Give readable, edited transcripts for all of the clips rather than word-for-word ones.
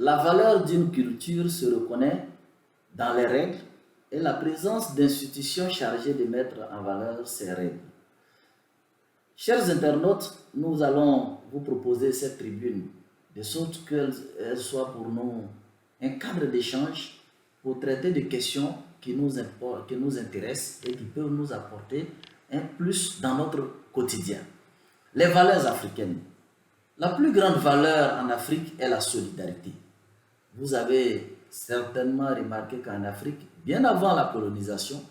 la valeur d'une culture se reconnaît dans les règles et la présence d'institutions chargées de mettre en valeur ces règles. Chers internautes, nous allons vous proposer cette tribune de sorte qu'elle soit pour nous un cadre d'échange pour traiter des questions qui nous intéressent et qui peuvent nous apporter un plus dans notre quotidien. Les valeurs africaines. La plus grande valeur en Afrique est la solidarité. Vous avez certainement remarqué qu'en Afrique, bien avant la colonisation,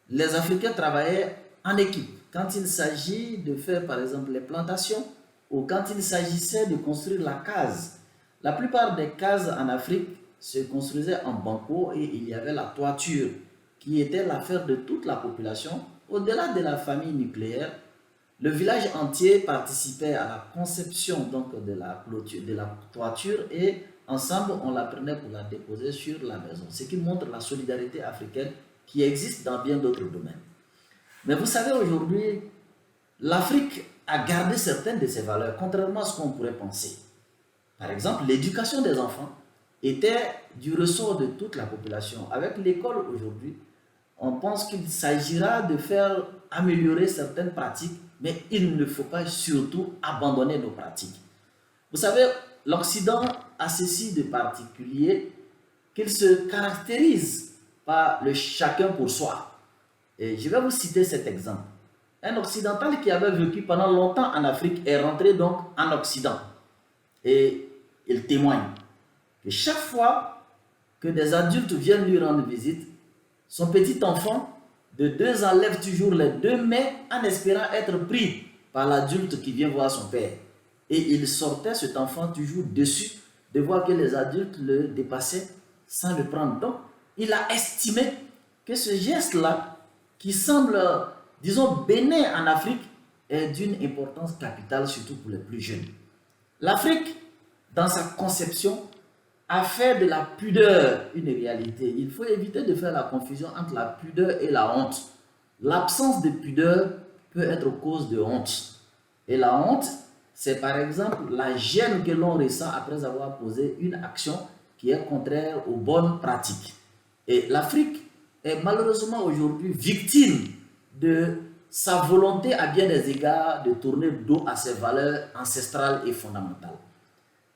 les Africains travaillaient en équipe. Quand il s'agit de faire par exemple les plantations ou quand il s'agissait de construire la case, la plupart des cases en Afrique se construisaient en banco et il y avait la toiture qui était l'affaire de toute la population. Au-delà de la famille nucléaire, le village entier participait à la conception donc, de la toiture et ensemble on la prenait pour la déposer sur la maison. Ce qui montre la solidarité africaine qui existe dans bien d'autres domaines. Mais vous savez, aujourd'hui, l'Afrique a gardé certaines de ses valeurs, contrairement à ce qu'on pourrait penser. Par exemple, l'éducation des enfants était du ressort de toute la population. Avec l'école aujourd'hui, on pense qu'il s'agira de faire améliorer certaines pratiques, mais il ne faut pas surtout abandonner nos pratiques. Vous savez, l'Occident a ceci de particulier qu'il se caractérise par le chacun pour soi. Et je vais vous citer cet exemple. Un occidental qui avait vécu pendant longtemps en Afrique est rentré donc en Occident. Et il témoigne que chaque fois que des adultes viennent lui rendre visite, son petit enfant de 2 ans lève toujours les 2 mains en espérant être pris par l'adulte qui vient voir son père. Et il sortait cet enfant toujours déçu de voir que les adultes le dépassaient sans le prendre. Donc, il a estimé que ce geste-là, qui semble, disons, bénin en Afrique, est d'une importance capitale, surtout pour les plus jeunes. L'Afrique, dans sa conception, a fait de la pudeur une réalité. Il faut éviter de faire la confusion entre la pudeur et la honte. L'absence de pudeur peut être cause de honte. Et la honte, c'est par exemple la gêne que l'on ressent après avoir posé une action qui est contraire aux bonnes pratiques. Et l'Afrique est malheureusement aujourd'hui victime de sa volonté à bien des égards de tourner dos à ses valeurs ancestrales et fondamentales.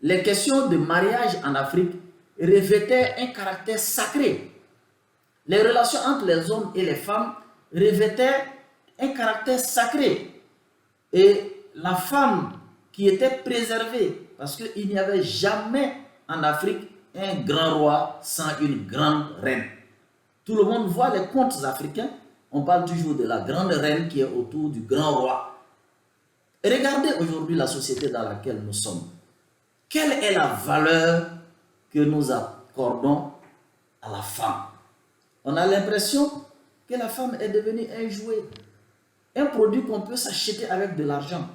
Les questions de mariage en Afrique revêtaient un caractère sacré. Les relations entre les hommes et les femmes revêtaient un caractère sacré. Et la femme qui était préservée, parce qu'il n'y avait jamais en Afrique un grand roi sans une grande reine. Tout le monde voit les contes africains, on parle toujours de la grande reine qui est autour du grand roi. Et regardez aujourd'hui la société dans laquelle nous sommes. Quelle est la valeur que nous accordons à la femme? On a l'impression que la femme est devenue un jouet, un produit qu'on peut s'acheter avec de l'argent.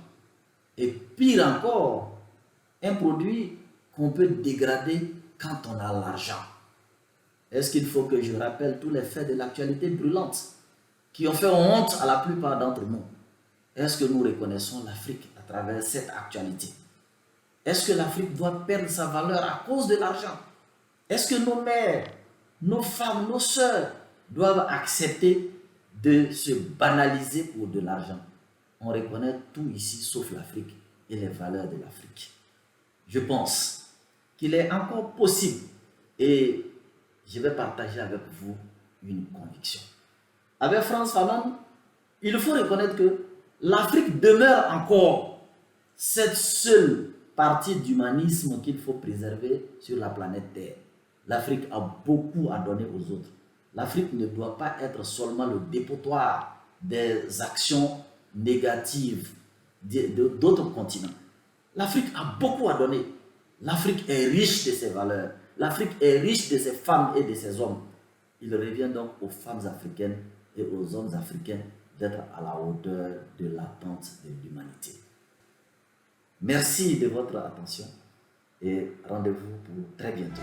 Et pire encore, un produit qu'on peut dégrader quand on a l'argent. Est-ce qu'il faut que je rappelle tous les faits de l'actualité brûlante qui ont fait honte à la plupart d'entre nous? Est-ce que nous reconnaissons l'Afrique à travers cette actualité? Est-ce que l'Afrique doit perdre sa valeur à cause de l'argent? Est-ce que nos mères, nos femmes, nos sœurs doivent accepter de se banaliser pour de l'argent? On reconnaît tout ici sauf l'Afrique et les valeurs de l'Afrique. Je pense qu'il est encore possible et je vais partager avec vous une conviction. Avec Frantz Fanon, il faut reconnaître que l'Afrique demeure encore cette seule partie d'humanisme qu'il faut préserver sur la planète Terre. L'Afrique a beaucoup à donner aux autres. L'Afrique ne doit pas être seulement le dépotoir des actions négatives d'autres continents. L'Afrique a beaucoup à donner. L'Afrique est riche de ses valeurs. L'Afrique est riche de ses femmes et de ses hommes. Il revient donc aux femmes africaines et aux hommes africains d'être à la hauteur de l'attente de l'humanité. Merci de votre attention et rendez-vous pour très bientôt.